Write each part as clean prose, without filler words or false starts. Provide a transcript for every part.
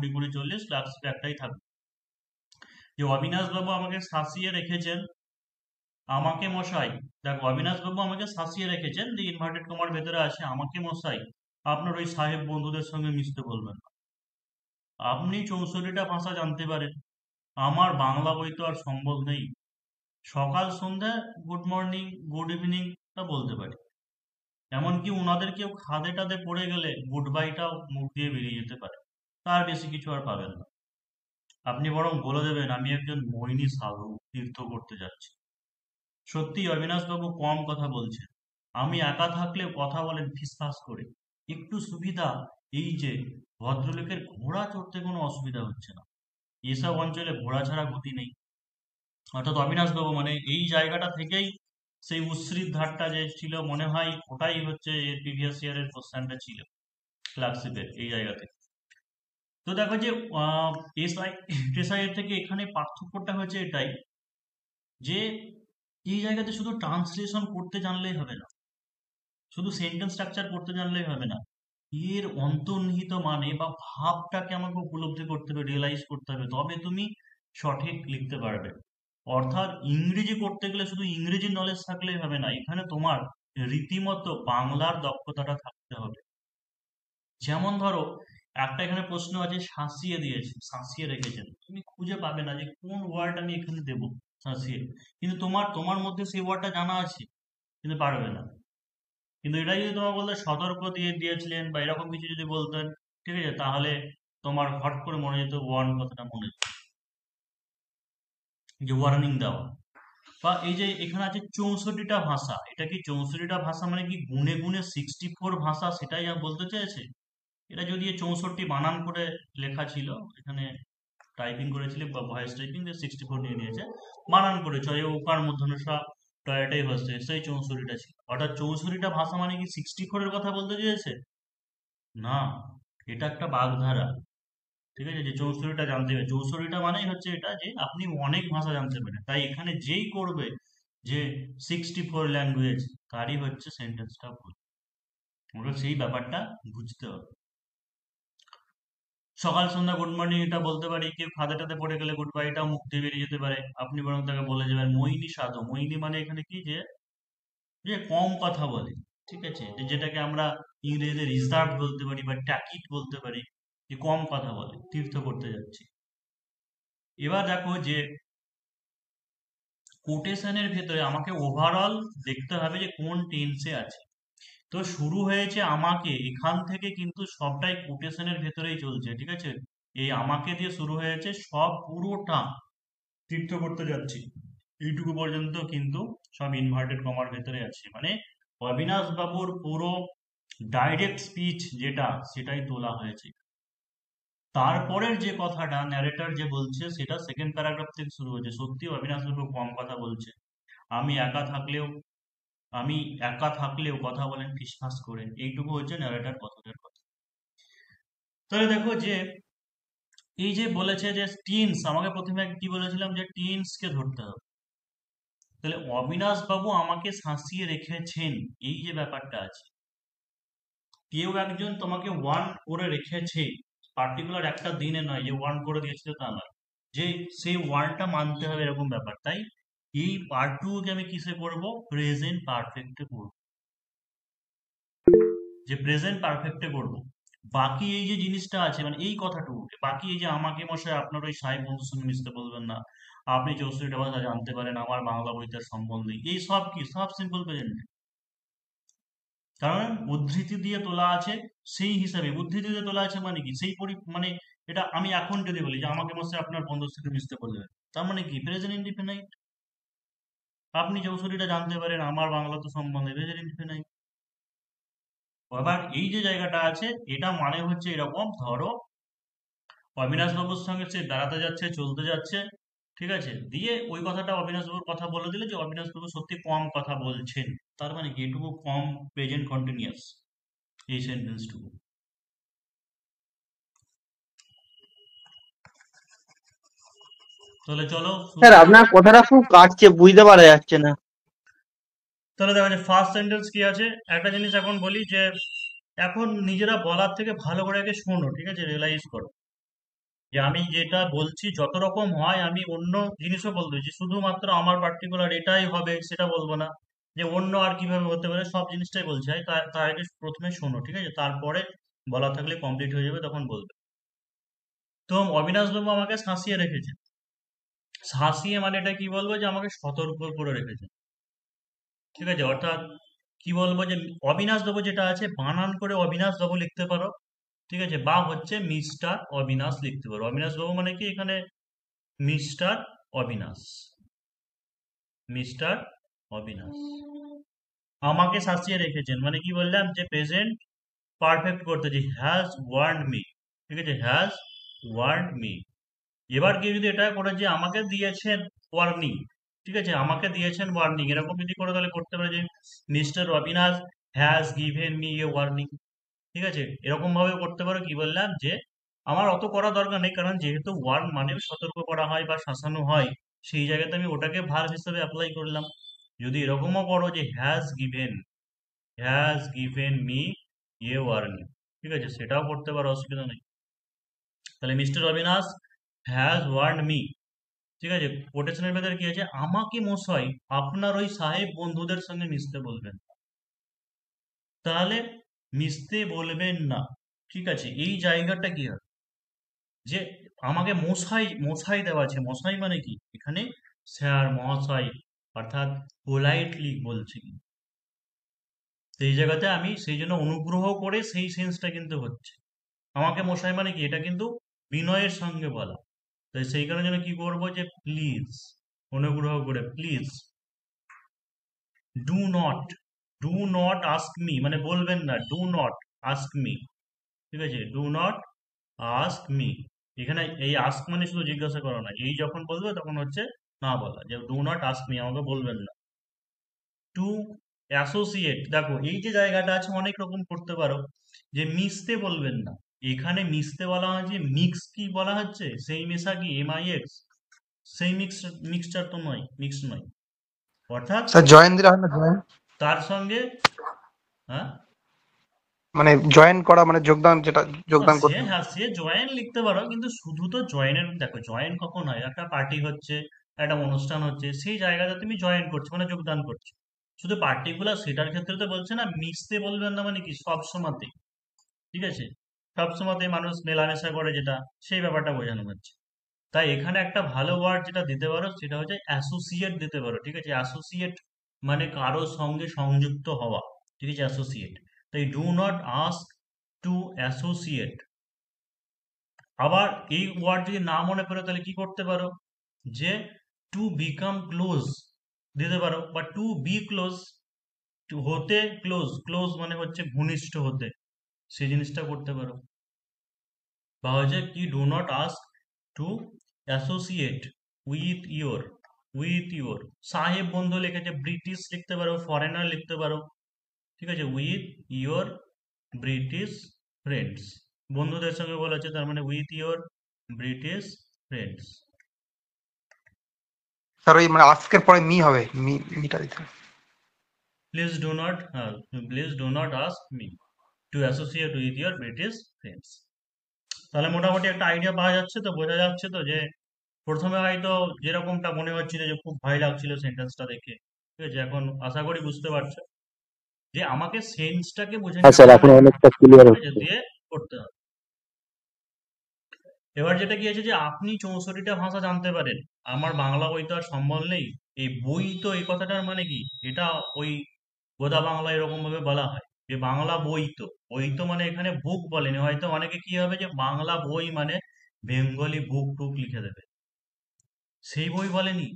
20-20-40 lux একটাই থাকবে। যে অবিনাশ বাবু আমাকে শাসিয়ে রেখেছেন, আমাকে মশাই, দেখো অবিনাশ বাবু আমাকে শাসিয়ে রেখেছেন যে ইনভার্টেড কমার ভেতরে আছে, আমাকে মশাই আপনার ওই সাহেব বন্ধুদের সঙ্গে মিশতে বলবেন না। আপনি 64টা ভাষা জানতে পারেন, আমার বাংলা বই তো আর সম্বল নেই। সকাল সন্ধ্যা গুড মর্নিং গুড ইভিনিং টা বলতে পারি, এমনকি উনাদের কেউ খাদে টাদে পড়ে গেলে গুড বাইটাও মুখ দিয়ে বেরিয়ে যেতে পারে, তার বেশি কিছু আর পাবেন না। আপনি বরং বলে দেবেন আমি একজন মোহিনী সাধু তীর্থ করতে যাচ্ছি। সত্যি অবিনাশ বাবু কম কথা বলছেন, আমি একা থাকলেও কথা বলেন ফিসফাস করে। একটু সুবিধা এই যে ভদ্রলোকের ঘোড়া চড়তে কোনো অসুবিধা হচ্ছে না, এসব অঞ্চলে ঘোড়া ছাড়া গতি নেই। অর্থাৎ অবিনাশ বাবু মানে এই জায়গাটা থেকেই সেই উশ্রিত ধারটা যে ছিল, মনে হয় ওটাই হচ্ছে এর প্রিভিয়াস ইয়ারের কোশ্চেনটা ছিল ক্লার্কশিপের এই জায়গাতে। তো দেখো যে এসআই এসআই এর থেকে এখানে পার্থক্যটা হচ্ছে এটাই যে এই জায়গাতে শুধু ট্রান্সলেশন করতে জানলেই হবে না, শুধু সেন্টেন্স স্ট্রাকচার করতে জানলেই হবে না, এর অন্তর্নিহিত মানে বা ভাবটাকে আমাকে উপলব্ধি করতে হবে, রিয়েলাইজ করতে হবে, তবে তুমি সঠিক লিখতে পারবে। অর্থাৎ ইংরেজি করতে গেলে শুধু ইংরেজি নলেজ থাকলেই হবে না, এখানে তোমার রীতিমতো বাংলার দক্ষতাটা থাকতে হবে। যেমন ধরো একটা এখানে প্রশ্ন আছে, শাসিয়ে দিয়েছে, শাসিয়ে রেখেছেন, তুমি খুঁজে পাবে না যে কোন ওয়ার্ড আমি এখানে দেবো শাসিয়ে, কিন্তু তোমার তোমার মধ্যে সেই ওয়ার্ডটা জানা আছে, কিন্তু পারবে না। কিন্তু এটা যদি তোমার বলতে সতর্ক দিয়ে দিয়েছিলেন বা এরকম কিছু যদি বলতেন, ঠিক আছে, তাহলে তোমার হট করে মনে যেত ওয়ার্ন কথাটা মনে যেত, যে ওয়ার্নিং দেওয়া। বা এই যে এখানে আছে 64টা ভাষা, এটা কি 64টা ভাষা মানে কি গুনে গুনে 64 ভাষা, সেটাই বলতে চেয়েছে? এটা যদি 64 বানান করে লেখা ছিল, এখানে টাইপিং করেছিল বা ভয়েস টাইপিং 64 নিয়ে নিয়েছে, বানান করেছে এই ওকার মধ্যনসা টয়টাই হচ্ছে সেই 64টা ছিল। অর্থাৎ 64টা ভাষা মানে কি 64 এর কথা বলতে চেয়েছে? না, এটা একটা বাগধারা। ঠিক আছে, যে 64টা জানতে হবে, 64টা মানেই হচ্ছে এটা যে আপনি অনেক ভাষা জানতে পারেন, তাই এখানে যেই করবে যে 64 ল্যাঙ্গুয়েজ, তারই হচ্ছে সেন্টেন্সটা ভুল। আমরা সেই ব্যাপারটা বুঝতে হবে। সকাল সন্ধ্যা গুড মর্নিং এটা বলতে পারি, কেউ খাতাটাতে পড়ে গেলে গুড বাইটাও মুখ দিয়ে বেরিয়ে যেতে পারে, আপনি বরং তাকে বলে যাবেন মোহিনী সাধু। মোহিনী মানে এখানে কি, যে যে কম কথা বলে, ঠিক আছে, যে যেটাকে আমরা ইংরেজিতে রিজার্ভ বলতে পারি বা ট্যাকিট বলতে পারি, যে কম কথা বলে, তীর্থ করতে যাচ্ছি। এবার দেখো যে কোটেশনের ভেতরে আমাকে ওভারঅল দেখতে হবে যে কোন টেন্সে আছে। তো শুরু হয়েছে আমাকে, এখান থেকে কিন্তু সবটাই কোটেশনের ভেতরেই চলছে, ঠিক আছে, এই আমাকে দিয়ে শুরু হয়েছে, সব পুরোটা তীর্থ করতে যাচ্ছি এইটুকু পর্যন্ত কিন্তু সব ইনভার্টেড কমার ভেতরে আছে, মানে অবিনাশ বাবুর পুরো ডাইরেক্ট স্পিচ যেটা, সেটাই তোলা হয়েছে। তারপরের যে কথাটা ন্যারেটর যে বলছে সেটা সেকেন্ড প্যারাগ্রাফ থেকে শুরু হয়েছে, সত্যি অবিনাশ বাবু কম কথা বলছে, আমি একা থাকলেও আমি একা থাকলেও কথা বলেন ফিসফাস করে, এইটুকু হচ্ছে ন্যারেটর কথাটার কথা। তাহলে দেখো যে এই যে বলেছে যে টিনস, আমাকে প্রথমে কি বলেছিলাম যে টিনস কে ধরতে হবে, তাহলে অবিনাশ বাবু আমাকে শাসিয়ে রেখেছেন, এই যে ব্যাপারটা আছে, কেউ একজন তোমাকে ওয়ার্ন করে রেখেছে, পার্টিকুলার একটা দিনে নয় যে ওয়ার্ন করে দিয়েছিল তা নয়, যে সেই ওয়ার্নটা মানতে হবে এরকম ব্যাপার। তাই এই পার্ট টুকে আমি কিসে করব, প্রেজেন্ট পারফেক্টে করব, যে প্রেজেন্ট পারফেক্টে করব। বাকি এই যে জিনিসটা আছে মানে এই কথাটুকু, বাকি এই যে আমাকে মশাই আপনার ওই সাহেব বন্ধুর সঙ্গে মিশতে বলবেন না, আপনি 64টা ভাষা জানতে পারেন, আমার বাংলা বইতে সম্বল নেই, এই সব কি, সব সিম্পল প্রেজেন্ট। কারণ উদ্ধৃতি দিয়ে তোলা আছে, সেই হিসাবে উদ্ধৃতি দিয়ে তোলা আছে মানে কি, সেই মানে এটা আমি এখন যদি বলি যে আমাকে মশাই আপনার বন্ধুর সাথে মিশতে বলবেন, তার মানে কি প্রেজেন্ট ইনডিফিনাইট। আপনি 64টা জানতে পারেন, আমার বাংলা তো সম্বন্ধে প্রেজেন্ট ইনডিফিনাইট। আবার এই যে জায়গাটা আছে, এটা মানে হচ্ছে এরকম, ধরো অবিনাশ বাবুর সঙ্গে সে বেড়াতে যাচ্ছে, চলতে যাচ্ছে, ঠিক আছে, দিয়ে ওই কথাটা অবিনাশ বাবুর কথা বলে দিলে যে অবিনাশ বাবু সত্যি কম কথা বলছেন, তার মানে কি এটুকু কম প্রেজেন্ট কন্টিনিউয়াস, এই সেন্টেন্সটুকু। তাহলে চলো স্যার আপনার কথাটা খুব কাটছে, বুঝতে পারা যাচ্ছে না। তাহলে দেখো যে ফার্স্ট সেন্টেন্স কি আছে, একটা জিনিস এখন বলি যে এখন নিজেরা বলার থেকে ভালো করে আগে শোনো, ঠিক আছে, রিয়েলাইজ করো। যে আমি যেটা বলছি যত রকম হয় আমি অন্য জিনিসও বলতে যে শুধুমাত্র আমার পার্টিকুলার এটাই হবে সেটা বলবো না, যে অন্য আর কিভাবে হতে পারে সব জিনিসটাই বলছি। তার তার আগে প্রথমে শোনো, ঠিক আছে? তারপরে বলা থাকলে কমপ্লিট হয়ে যাবে, তখন বলবে। তো অবিনাশ বাবু আমাকে শাসিয়ে রেখেছে। শাসিয়ে মানে এটা কি বলবো, যে আমাকে সতর্ক করে রেখেছে, ঠিক আছে? অর্থাৎ কি বলবো, যে অবিনাশ বাবু যেটা আছে বানান করে অবিনাশ বাবু লিখতে পারো, ঠিক আছে? বা হচ্ছে মিস্টার অবিনাশ লিখতে পারো। অবিনাশ বাবু মানে কি এখানে মিস্টার অবিনাশ, মিস্টার অবিনাশ আমাকে শাসিয়ে রেখেছেন মানে কি বললাম, যে প্রেজেন্ট পারফেক্ট করতে, যে হ্যাজ ওয়ার্নড মি, ঠিক আছে? Has warned me. এবার কেউ যদি এটা করে যে আমাকে দিয়েছেন ওয়ার্নিং, ঠিক আছে? আমাকে দিয়েছেন ওয়ার্নিং, এরকম যদি করে তাহলে করতে পারে যে mister Avinash has given me a warning, ঠিক আছে? এরকম ভাবে করতে পারো। কি বললাম, যে আমার অত করা দরকার নেই, কারণ যেহেতু ওয়ার্ন মানে সতর্ক করা হয় বা শাসানো হয়, সেই জায়গাতে আমি ওটাকে ভার্ব হিসেবে অ্যাপ্লাই করলাম। যদি এরকমও করো যে has given me a warning, ঠিক আছে? সেটাও করতে পারো, অসুবিধা নেই। তাহলে mister Avinash has warn me, ঠিক আছে? কোটেশনের ভেতরে কি আছে, আমাকে মশাই আপনার ওই সাহেব বন্ধুদের সঙ্গে মিশতে বলবেন। তাহলে মিশতে বলবেন না, ঠিক আছে? এই জায়গাটা কি হয়, যে আমাকে মশাই মশাই দেওয়া আছে। মশাই মানে কি এখানে স্যার মহাশয়, অর্থাৎ পোলাইটলি বলছে কি, সেই জায়গাতে আমি সেই জন্য অনুগ্রহ করে সেই সেন্সটা কিন্তু হচ্ছে। আমাকে মশাই মানে কি, এটা কিন্তু বিনয়ের সঙ্গে বলা। তাই সেই কারণে জন্য কি করবো, যে প্লিজ, অনুগ্রহ করে please do not, do not ask me মানে বলবেন না, ডু নট আস্ক মি, ঠিক আছে? ডু নট আস্ক মি, এখানে এই আস্ক মানে শুধু জিজ্ঞাসা করা না, এই যখন বলবে তখন হচ্ছে না বলা, যে ডু নট আস্ক মি আমাকে বলবেন না। টু অ্যাসোসিয়েট, দেখো এই যে জায়গাটা আছে অনেক রকম করতে পারো, যে মিশতে বলবেন না। এখানে মিশতে বলা হয়েছে, মিক্স কি বলা হচ্ছে, সেই মেশা কি MIX, সেই মিক্সচার তো নয়, মিক্স নয়। অর্থাৎ স্যার জয়েন দিলে হয় না? জয়েন তার সঙ্গে, হ্যাঁ, মানে জয়েন করা মানে যোগদান, যেটা যোগদান সে, করতে। হ্যাঁ, সে জয়েন লিখতে পারো, কিন্তু শুধু তো জয়েনের, দেখো জয়েন কখন হয়, একটা পার্টি হচ্ছে, একটা অনুষ্ঠান হচ্ছে, সেই জায়গাতে তুমি জয়েন করছো মানে যোগদান করছো। শুধু পার্টিকুলার সেটার ক্ষেত্রে তো বলছে না। মিশতে বলবেন না মানে কি সব সময়তে, ঠিক আছে? সব সময়তে মানুষ মেলামেশা করে যেটা, সেই ব্যাপারটা বোঝানো হচ্ছে। তাই এখানে একটা ভালো ওয়ার্ড যেটা দিতে পারো সেটা হচ্ছে অ্যাসোসিয়েট দিতে পারো, ঠিক আছে? অ্যাসোসিয়েট মানে কারোর সঙ্গে সংযুক্ত হওয়া, ঠিক আছে? অ্যাসোসিয়েট। তাই do not ask two associate. আবার এই ওয়ার্ড যদি না মনে পড়ে তাহলে কি করতে পারো, যে টু বিকাম ক্লোজ দিতে পারো, বা টু বি ক্লোজ, হতে ক্লোজ, ক্লোজ মানে হচ্ছে ঘনিষ্ঠ হতে, সেই জিনিসটা করতে পারো। বা হচ্ছে কি do not ask two associate with your সাহেব বন্ধু লিখেছে, ব্রিটিশ লিখতে পারো, ফরেনার লিখতে পারো, ঠিক আছে? উইথ ইয়োর ব্রিটিশ ফ্রেন্ডস, বন্ধুদের সঙ্গে বলেছে, তার মানে with your British friends. Sir ওই মানে আজকের পরে মি হবে, মিটা দিতে হবে। Please do not, please do not ask me two associate with your British friends. তাহলে মোটামুটি একটা আইডিয়া পাওয়া যাচ্ছে, তো বোঝা যাচ্ছে তো, যে প্রথমে হয়তো যেরকমটা মনে হচ্ছিল যে খুব ভয় লাগছিল সেন্টেন্সটা দেখে, ঠিক আছে? এখন আশা করি বুঝতে পারছো যে আমাকে সেন্সটাকে বুঝে হ্যাঁ নিতে স্যার, এখন হবে, অনেকটা ক্লিয়ার ঠিক আছে? হচ্ছে। দিয়ে করতে হবে। এবার যেটা কি আছে, যে আপনি 64টা ভাষা জানতে পারেন, আমার বাংলা বই তো আর সম্বল নেই। এই বই তো, এই কথাটার মানে কি, এটা ওই গোদা বাংলা এরকম ভাবে বলা হয়, যে বাংলা বই তো, বই তো মানে এখানে বুক বলেনি। হয়তো অনেকে কি হবে, যে বাংলা বই মানে বেঙ্গলি বুক টুক লিখে দেবে, সেই বই বলেনি।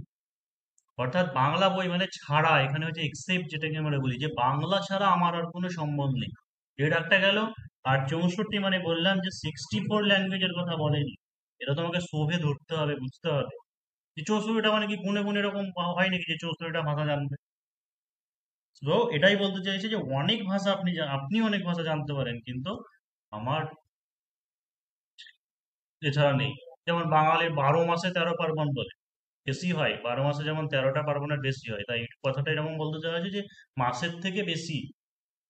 অর্থাৎ বাংলা বই মানে ছাড়া, এখানে হচ্ছে এক্সেপ্ট, যেটাকে আমরা বলি, যে বাংলা ছাড়া আমার আর কোনো সম্বন্ধ নেই, এটা একটা গেল। আর 64 মানে বললাম যে 64 ল্যাঙ্গুয়েজের কথা বলেনি। এটা তোমাকে শোভে ধরতে হবে, বুঝতে হবে, যে 64টা মানে কি গুনে গুনে এরকম হয় নাকি যে 64টা ভাষা জানবে। তো এটাই বলতে চাইছি, যে অনেক ভাষা আপনি অনেক ভাষা জানতে পারেন, কিন্তু আমার এছাড়া নেই। যেমন বাঙালির 12 মাসে 13 পার্বণ বলে, বেশি হয় 12 মাসে, যেমন 13টা পার্বণের বেশি হয়। তাই কথাটা এরকম বলতে চাওয়া হয়েছে, যে মাসের থেকে বেশি,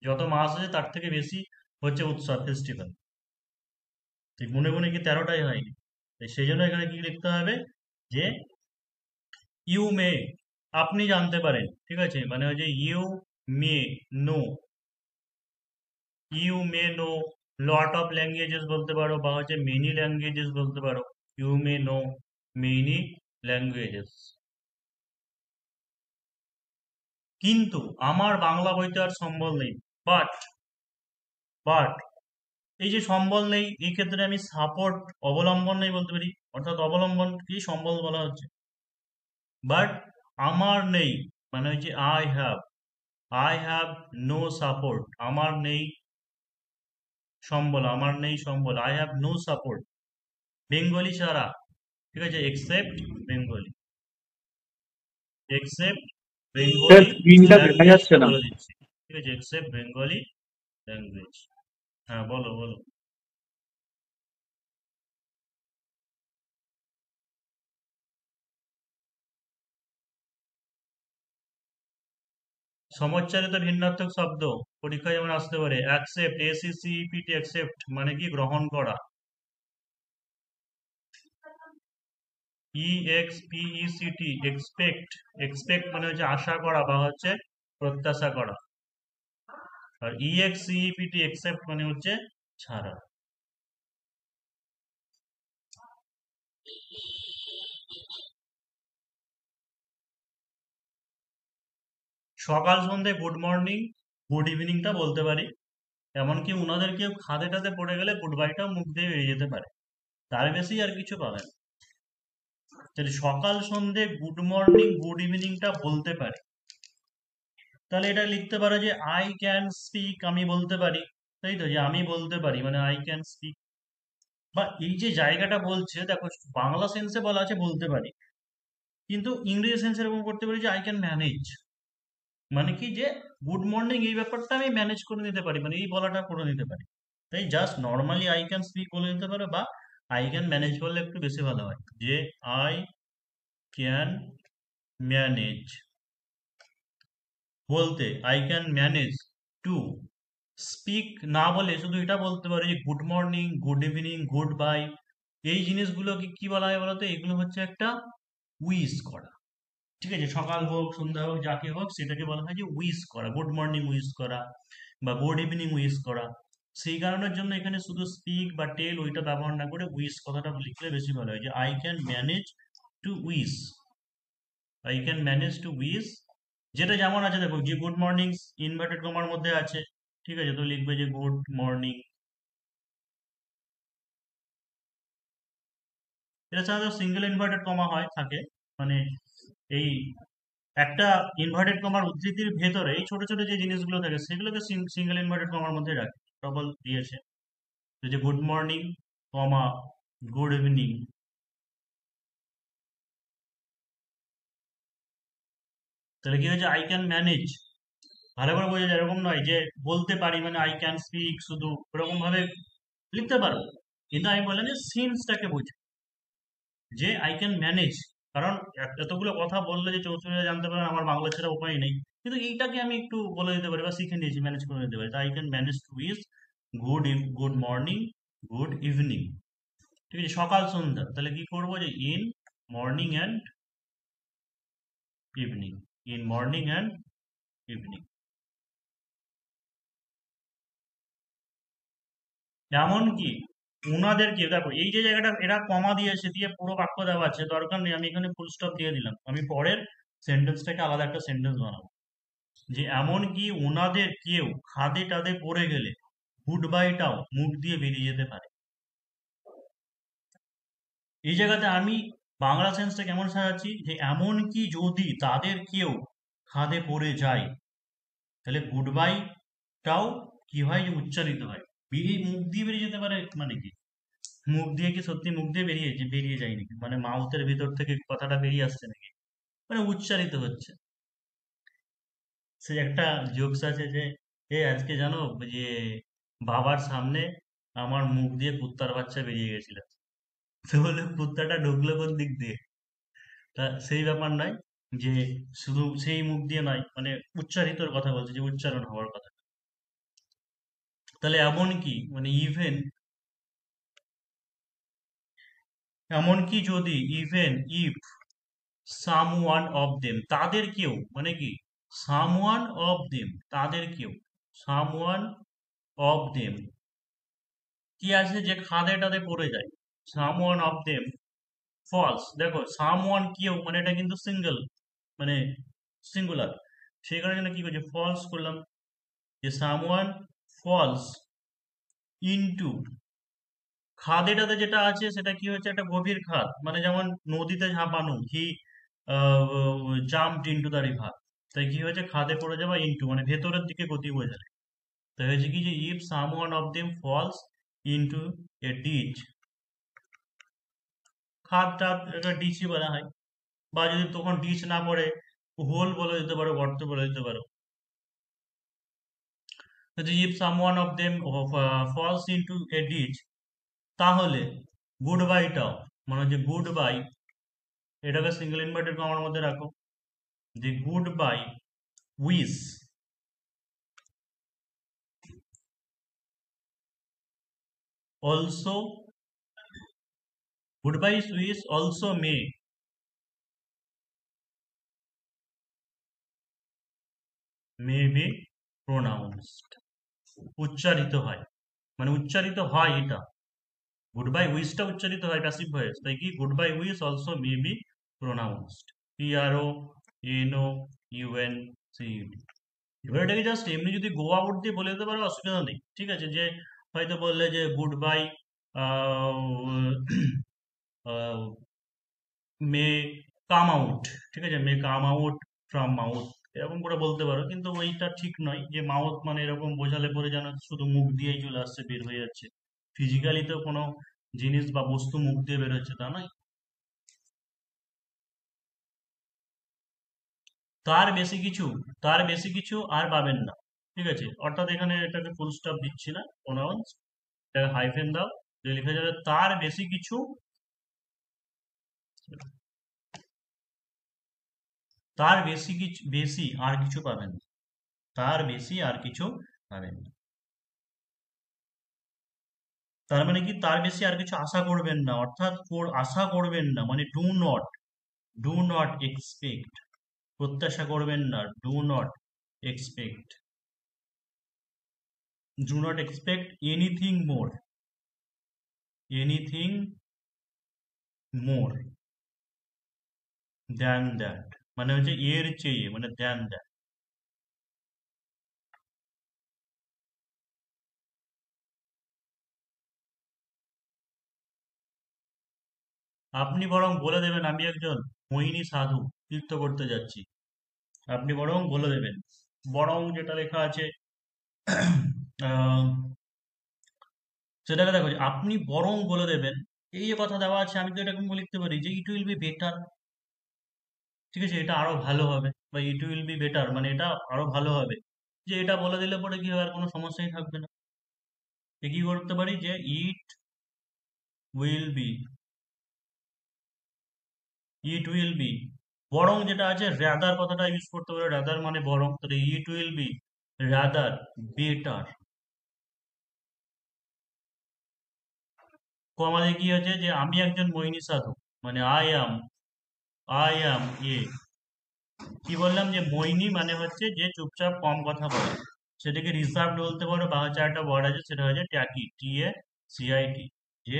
যত মাস আছে তার থেকে বেশি হচ্ছে উৎসব, ফেস্টিভ্যাল। গুনে গুনে কি 13টাই হয়নি। সেই জন্য এখানে কি লিখতে হবে যে ইউ মে, আপনি জানতে পারেন, ঠিক আছে, মানে ওই যে you may know, you may know lot of languages বলতে পারো, বা হচ্ছে মেনি ল্যাঙ্গুয়েজেস বলতে পারো। You may know many languages. কিন্তু আমার বাংলা বইতে আর সম্বল নেই। বাট বাট এই যে সম্বল নেই, এই ক্ষেত্রে আমি সাপোর্ট অবলম্বন নেই বলতে পারি, অর্থাৎ অবলম্বন কি সম্বল বলা হচ্ছে। বাট আমার নেই মানে হচ্ছে আই হ্যাভ নো সাপোর্ট, আমার নেই সম্বল, আমার নেই সম্বল, I have no support Bengali ছাড়া, ঠিক আছে, except Bengali, except sir Bengali স্ক্রিনটা দেখা যাচ্ছে ল্যাঙ্গুয়েজটা না। বলে দিচ্ছি, ঠিক আছে, এক্সেপ্ট বেঙ্গলি ল্যাঙ্গুয়েজ। হ্যাঁ, বলো বলো। সমচ্চারিত ভিন্নার্থক শব্দ পরীক্ষায় যেমন আসতে পারে, অ্যাকসেপ্ট, এসিসিপিটি, অ্যাকসেপ্ট মানে কি গ্রহণ করা, ইএক্সপিইসিটি এক্সপেক্ট, এক্সপেক্ট মানে হচ্ছে আশা করা বা হচ্ছে প্রত্যাশা করা, আর ইএক্সইপিটি এক্সেপ্ট মানে হচ্ছে ছাড়া। সকাল সন্ধে গুড মর্নিং গুড ইভিনিংটা বলতে পারি, এমনকি উনাদের কেউ খাদে টাদে পড়ে গেলে গুড বাইটাও মুখ দিয়ে বেরিয়ে যেতে পারে, তার বেশি আর কিছু পাবে না। তাহলে সকাল সন্ধে গুড মর্নিং গুড ইভিনিংটা বলতে পারি, তাহলে এটা লিখতে পারো যে আই ক্যান স্পিক, আমি বলতে পারি, তাই তো, যে আমি বলতে পারি মানে আই ক্যান স্পিক। বা এই যে জায়গাটা বলছে দেখো, বাংলা সেন্সে বলা আছে বলতে পারি, কিন্তু ইংরেজি সেন্সে এরকম করতে পারি যে আই ক্যান ম্যানেজ, মানে কি যে গুড মর্নিং এই ব্যাপারটা আমি ম্যানেজ করে নিতে পারি, মানে এই বলাটা করে নিতে পারি। তাই just normally I can speak বলে দিতে পারো, বা আই ক্যান ম্যানেজ বললে একটু বেশি ভালো হয়, যে আই ক্যান ম্যানেজ বলতে, I can manage to speak না বলে শুধু এটা বলতে পারো যে good morning good evening good bye, এই জিনিসগুলোকে কি বলা হয় বলতো, এগুলো হচ্ছে একটা উইশ করা, ঠিক আছে, সকাল হোক সন্ধ্যা হোক যাকে হোক সেটাকে বলা হয় যে উইশ করা, গুড মর্নিং উইশ করা বা গুড ইভিনিং উইশ করা। সেই কারণের জন্য এখানে শুধু স্পিক বা টেল ওইটা ব্যবহার না করে উইশ কথাটা লিখলে বেশি ভালো হয়, যে I can manage to wish, I can manage to wish. যেটা যেমন আছে দেখো, যে গুড মর্নিং ইনভার্টেড কমার মধ্যে আছে, ঠিক আছে, তো লিখবে যে গুড মর্নিং। এটা সাধারণত সিঙ্গেল ইনভার্টেড কমা হয় থাকে, মানে এই একটা ইনভার্টেড কমার উদ্ধৃতির ভেতরে এই ছোট ছোট যে জিনিসগুলো থাকে সেগুলোকে সিঙ্গেল ইনভার্টেড কমার মধ্যে রাখে, ডবল দিয়েছে, তো যে গুড মর্নিং কমা গুড ইভিনিং। তাহলে কি হয়েছে, আই ক্যান ম্যানেজ, ভালো করে বোঝা যায়, এরকম নয় যে বলতে পারি মানে আই ক্যান স্পিক শুধু ওরকম ভাবে লিখতে পারবো, কিন্তু আমি বললাম যে সিন্সটাকে বুঝি, যে আই ক্যান ম্যানেজ, কারণ এতগুলো কথা বললে যে 64 জানতে পারেন আমার বাংলা ছাড়া উপায় নেই, কিন্তু এইটাকে আমি একটু বলে দিতে পারি বা শিখে নিয়েছি, ম্যানেজ করে নিতে পারি, I can manage to is good morning good evening, ঠিক আছে, সকাল সন্ধ্যা, তাহলে কি করবো যে in morning and evening, in morning and evening. এমনকি উনাদেরকে দেখো, এই যে জায়গাটা এরা কমা দিয়েছে, দিয়ে পুরো বাক্য দেওয়া আছে, দরকার নেই, আমি এখানে ফুল স্টপ দিয়ে দিলাম, আমি পরের সেন্টেন্সটাকে আলাদা একটা সেন্টেন্স বানাবো, যে এমনকি ওনাদের কেউ খাদে টাদে পড়ে গেলে গুড বাইটাও মুখ দিয়ে বেরিয়ে যেতে পারে। এই জায়গাতে আমি বাংলা সেন্সটা কেমন সাজাচ্ছি, যে এমনকি যদি তাদের কেউ খাদে পড়ে যায়, তাহলে গুড বাইটাও কি হয়, যে উচ্চারিত হয়, বেরিয়ে মুখ দিয়ে বেরিয়ে যেতে পারে মানে কি, মুখ দিয়ে কি সত্যি মুখ দিয়ে বেরিয়ে যায় নাকি, মানে মাউথের ভিতর থেকে কথাটা বেরিয়ে আসছে নাকি, মানে উচ্চারিত হচ্ছে। সে একটা জোকস আছে যে আজকে জানো যে বাবার সামনে আমার মুখ দিয়ে কুত্তার বাচ্চা বেরিয়ে গেছিল, তো বলে কুত্তাটা ঢুকলো কোন দিক দিয়ে, তা সেই ব্যাপার নয়, যে শুধু সেই মুখ দিয়ে নয়, মানে উচ্চারিতর কথা বলছে, যে উচ্চারণ হওয়ার কথা। তাহলে এমন কি মানে ইভেন এমনকি যদি even if some one of them, তাদের কেউ, মানে কি সাম ওয়ান অফ দেম, তাদের কেউ, সাম ওয়ান অফ দেম কি আছে যে খাদে টাদে পড়ে যায়, সাম ওয়ান অফ দেম ফলস, দেখো সাম ওয়ান কেউ মানে এটা কিন্তু সিঙ্গেল, মানে সিঙ্গুলার, সেই কারণে কি করছি ফলস করলাম, যে সাম ওয়ান ফলস ইনটু, খাদেটাতে যেটা আছে সেটা কি হচ্ছে একটা গভীর খাদ, মানে যেমন নদীতে ঝাঁপানো, he jumped into the river, তাই কি হয়েছে খাদে পড়ে যাওয়া, ইনটু মানে ভেতরের দিকে গতি বোঝায়, তাই হয়েছে কি যে if some one of them falls into a ditch, খাদ টাদ এটা ডিচই বলা হয়, বা যদি তখন ডিচ না পড়ে হোল বলে দিতে পারো, গর্ত বলে দিতে পারো। যদি if some one of them falls into a ditch, তাহলে গুড বাইটাও, মানে যে গুড বাই, এটাকে সিঙ্গেল ইনভার্টেড কমার মধ্যে রাখো, যে goodbye wish also, goodbye wish also may be pronounced, উচ্চারিত হয়, মানে উচ্চারিত হয় এটা, গুড বাই উইসটা উচ্চারিত হয় প্যাসিভ ভয়েস, তাই কি goodbye wish also may be pronounced, PRO NO UN CED। এবার এটাকে জাস্ট এমনি যদি গো আউট দিয়ে বলে দিতে পারো অসুবিধা নেই, ঠিক আছে, যে হয়তো বললে যে গুড বাই মে কাম আউট, ঠিক আছে, মে কাম আউট ফ্রম মাউথ, এরকম করে বলতে পারো, কিন্তু ওইটা ঠিক নয়, যে মাউথ মানে এরকম বোঝালে পরে যেন শুধু মুখ দিয়েই চলে আসছে, বের হয়ে যাচ্ছে, ফিজিক্যালি তো কোনো জিনিস বা বস্তু মুখ দিয়ে বের হচ্ছে তা নয়। তার বেশি কিছু, তার বেশি কিছু আর পাবেন না, ঠিক আছে, অর্থাৎ এখানে এটাকে ফুল স্টপ দিচ্ছি না, প্রোনাউন্স এটাকে হাইফেন দাও, যে লেখা যাবে তার বেশি কিছু, তার বেশি কিছু, বেশি আর কিছু পাবেন না, তার বেশি আর কিছু পাবেন না, তার মানে কি তার বেশি আর কিছু আশা করবেন না, অর্থাৎ আশা করবেন না মানে ডু নট এক্সপেক্ট, প্রত্যাশা করবেন না, expect do not expect anything more, anything more than that, মানে হচ্ছে এর চেয়ে, মানে দ্যান দ্যাট। আপনি বরং বলে দেবেন আমি একজন মোহিনী সাধু, তীর্থ করতে যাচ্ছি, আপনি বরং বলে দেবেন, বরং যেটা লেখা আছে আহ, সেটাকে দেখো যে আপনি বরং বলে দেবেন, এই যে কথা দেওয়া আছে আমি তো এরকম লিখতে পারি যে ইট উইল বি বেটার, ঠিক আছে, এটা আরো ভালো হবে, বা ইট উইল বি বেটার মানে এটা আরো ভালো হবে, যে এটা বলে দিলে পরে কি হবে আর কোনো সমস্যাই থাকবে না, কি করতে পারি যে it will be, it will be, বরং যেটা আছে রাদার কথাটা ইউজ করতে পারে, রাদার মানে বরং, তাহলে it will be rather better, আমাদের কি আছে যে আমি একজন মোহিনী সাধু, মানে আই অ্যাম এ, কি বললাম যে মোহিনী মানে হচ্ছে যে চুপচাপ কম কথা বলে, সেটাকে রিজার্ভ বলতে পারো, বা হচ্ছে একটা ওয়ার্ড আছে সেটা হচ্ছে ট্যাকি, TACIT, যে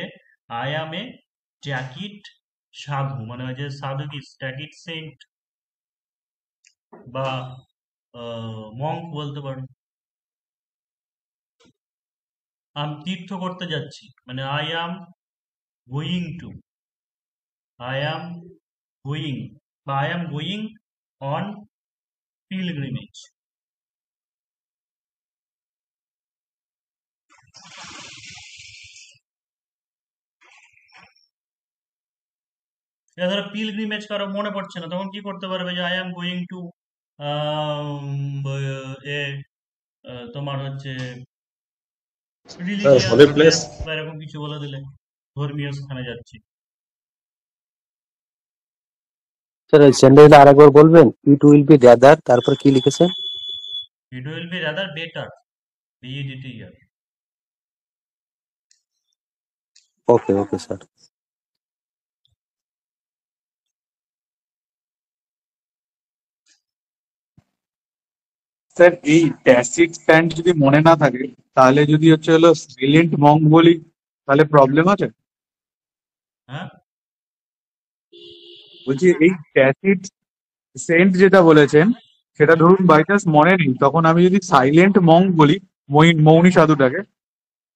আই অ্যাম এ ট্যাকিট সাধু, মানে হচ্ছে সাধু কি ট্যাকিট সেন্ট, বা মঙ্ক বলতে পারো। আমি তীর্থ করতে যাচ্ছি মানে going to I am going, বা I am going on pilgrimage. এবার ধরো পিলগ্রিমেজ কারো মনে পড়ছে না, তখন কি করতে পারবে যে আই অ্যাম গোয়িং টু এ তোমার হচ্ছে রিলিজিয়াস হোলি প্লেস। প্লেস, বা এরকম কিছু বলে দিলে, ধর্মীয় স্থানে যাচ্ছি। স্যার এই সেন্টেন্সটা আরেকবার বলবেন, ইট উইল বি রাদার, তারপর কি লিখেছেন? It will be rather better, BEDTER। Okay okay sir. Sir এই ট্যাসিট স্ট্যান্ড যদি মনে না থাকে তাহলে যদি হচ্ছে হলো সাইলেন্ট মঙ্ক বলি তাহলে প্রবলেম আছে। হ্যাঁ, বলছি এই ট্যাসিট সেন্ট যেটা বলেছেন সেটা ধরুন বাই চান্স মনে নেই, তখন আমি যদি সাইলেন্ট মঙ্ক বলি মৌনী সাধুটাকে,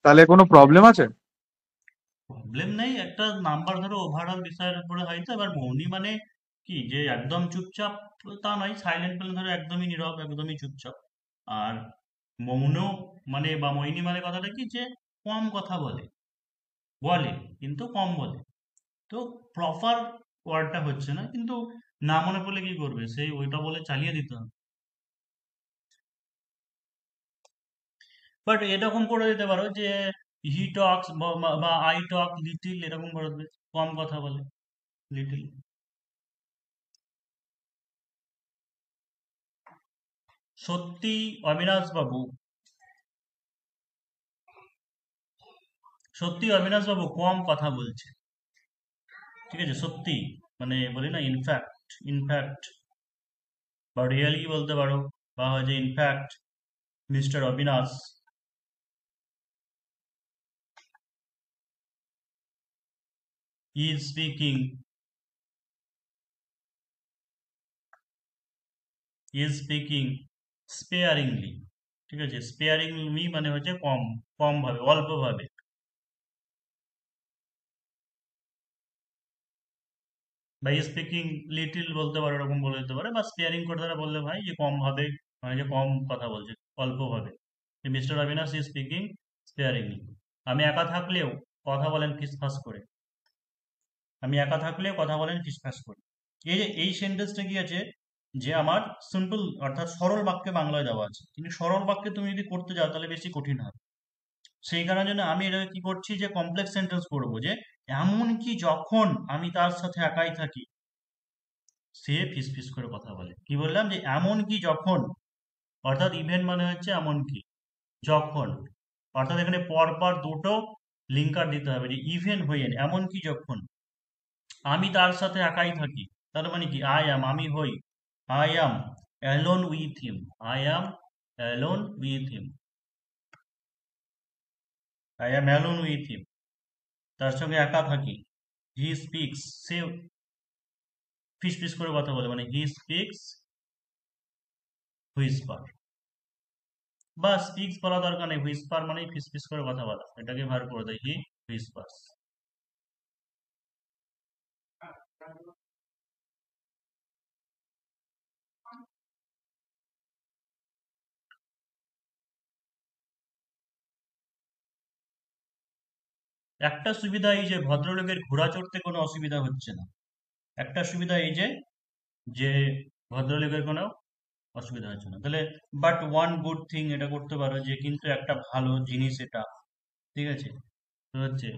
তাহলে কোনো প্রবলেম আছে? প্রবলেম নেই, একটা নাম্বার ধরো ওভারঅল বিষয়ের উপরে হয়তো। এবার মৌনী মানে কি যে একদম চুপচাপ তা নয়, সাইলেন্ট মানে ধরো একদমই নীরব, একদমই চুপচাপ। আর মৌন মানে বা মৌনী মানে কথাটা কি যে কম কথা বলে, বলে কিন্তু কম বলে। তো প্রপার ওয়ার্ডটা হচ্ছে না, কিন্তু না মনে পড়লে কি করবে, সেই ওইটা বলে চালিয়ে দিতে হবে। বাট এরকম করে দিতে পারো যে হি টক্স বা আই টক লিটিল, এরকম করে দেবে, কম কথা বলে, লিটিল। সত্যি অবিনাশ বাবু, সত্যি অবিনাশ বাবু কম কথা বলছে, ঠিক আছে? সত্যি মানে বলি না, ইনফ্যাক্ট, ইনফ্যাক্ট বা রিয়েলি বলতে পারো, বা হচ্ছে in fact mister Abinash is speaking, is speaking স্পেয়ারিংলি, ঠিক আছে? স্পেয়ারিংলি মানে হচ্ছে কম, কম ভাবে, অল্প ভাবে। বা স্পিকিং লিটিল বলতে পারো, এরকম বলে দিতে পারে। বা স্পেয়ারিং করে তারা বললে ভাই যে কম ভাবে, মানে যে কম কথা বলছে, অল্প ভাবে। Mister Abinash is speaking স্পেয়ারিংলি। আমি একা থাকলেও কথা বলেন ফিসফাস করে, আমি একা থাকলেও কথা বলেন ফিসফাস করে। এই যে এই সেন্টেন্সটা কি আছে যে আমার সিম্পল অর্থাৎ সরল বাক্যে বাংলায় দেওয়া আছে, কিন্তু সরল বাক্যে তুমি যদি করতে যাও তাহলে বেশি কঠিন হয়। সেই কারণের জন্য আমি এটা কি করছি যে কমপ্লেক্স সেন্টেন্স করবো, যে এমন কি যখন আমি তার সাথে একাই থাকি সে ফিস ফিস করে কথা বলে। কি বললাম যে এমন কি যখন, অর্থাৎ ইভেন মানে হচ্ছে এমন কি যখন, অর্থাৎ এখানে পরপর দুটো লিঙ্কার দিতে হবে, যে ইভেন হইয়েন, এমন কি যখন আমি তার সাথে একাই থাকি, তার মানে কি আই অ্যাম, আমি হই, I am alone with him, I am alone with him, I am alone with him, তার সঙ্গে একা থাকি। হি স্পিক্স, সে ফিস ফিস করে কথা বলে, মানে হি স্পিক্স হুইসপার। বা স্পিক্স বলা দরকার নেই, হুইসপার মানে ফিস ফিস করে কথা বলা, এটাকে ভার করে দেয় হি হুইসপার্স। একটা সুবিধা এই যে ভদ্রলোকের ঘোড়া চড়তে কোনো অসুবিধা হচ্ছে না। একটা সুবিধা এই যে যে ভদ্রলোকের কোনো অসুবিধা হচ্ছে না। তাহলে বাট ওয়ান গুড থিং এটা করতে পারো, যে কিন্তু একটা ভালো জিনিস এটা, ঠিক আছে? তো হচ্ছে,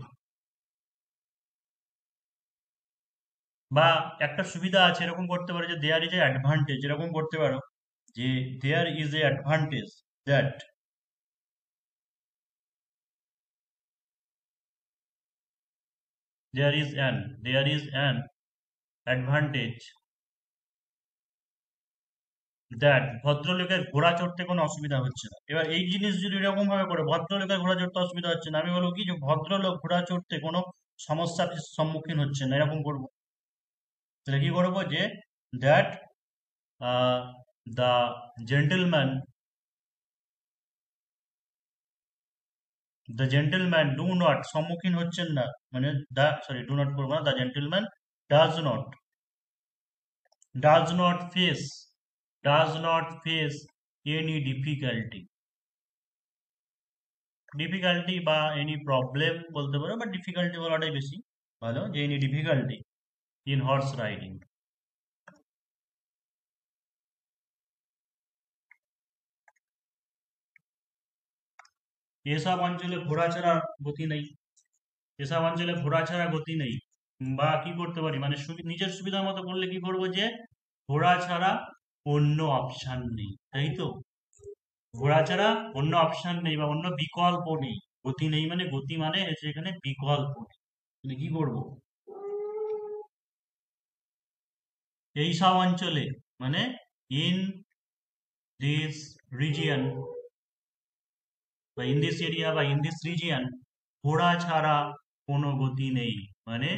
বা একটা সুবিধা আছে এরকম করতে পারো, যে দেয়ার ইজ এ অ্যাডভান্টেজ, এরকম করতে পারো যে there is a advantage that, there is an advantage that, ভদ্রলোকের ঘোড়া চড়তে কোনো অসুবিধা হচ্ছে না। এবার এই জিনিস যদি এরকম ভাবে করে, ভদ্রলোকের ঘোড়া চড়তে অসুবিধা হচ্ছে না, আমি বলবো কি যে ভদ্রলোক ঘোড়া চড়তে কোনো সমস্যার সম্মুখীন হচ্ছে না, এরকম করবো। তাহলে কি করবো যে that the gentleman, the gentleman do not, সম্মুখীন হচ্ছেন না, মানে দ্য, সরি ডু নট করবো না, the gentleman does not, does not face, does not face any difficulty, difficulty বা এনি প্রবলেম বলতে পারো, বা ডিফিকাল্টি বলাটাই বেশি ভালো, যে any difficulty in horse riding. এসব অঞ্চলে ঘোড়া ছাড়া গতি নেই, এসব অঞ্চলে ঘোড়া ছাড়া গতি নেই। বা কি করতে পারি, মানে নিজের সুবিধা মতো করলে কি করবো, যে ঘোড়া ছাড়া অন্য অপশান নেই, তাই তো? ঘোড়া ছাড়া অন্য অপশান নেই বা অন্য বিকল্প নেই। গতি নেই মানে, গতি মানে হচ্ছে এখানে বিকল্প নেই। তাহলে কি করবো, এই সব অঞ্চলে, মানে ইন দিস রিজিয়ন বা ইন দিস এরিয়া বা ইন দিস রিজিয়ন ঘোড়া ছাড়া কোনো গতি নেই, মানে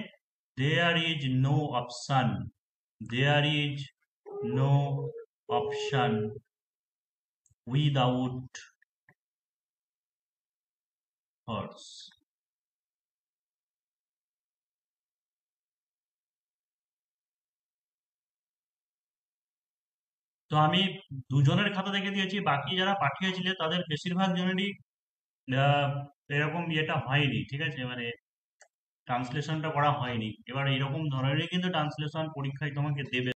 there is no option, there is no option without horse. তো আমি দুজনের খাতা দেখে দিয়েছি, বাকি যারা পাঠিয়েছিলে তাদের বেশিরভাগ জনেরই আহ, এরকম ইয়েটা হয়নি, ঠিক আছে, মানে ট্রান্সলেশনটা করা হয়নি। এবার এরকম ধরনেরই কিন্তু ট্রান্সলেশন পরীক্ষায় তোমাকে দেবে।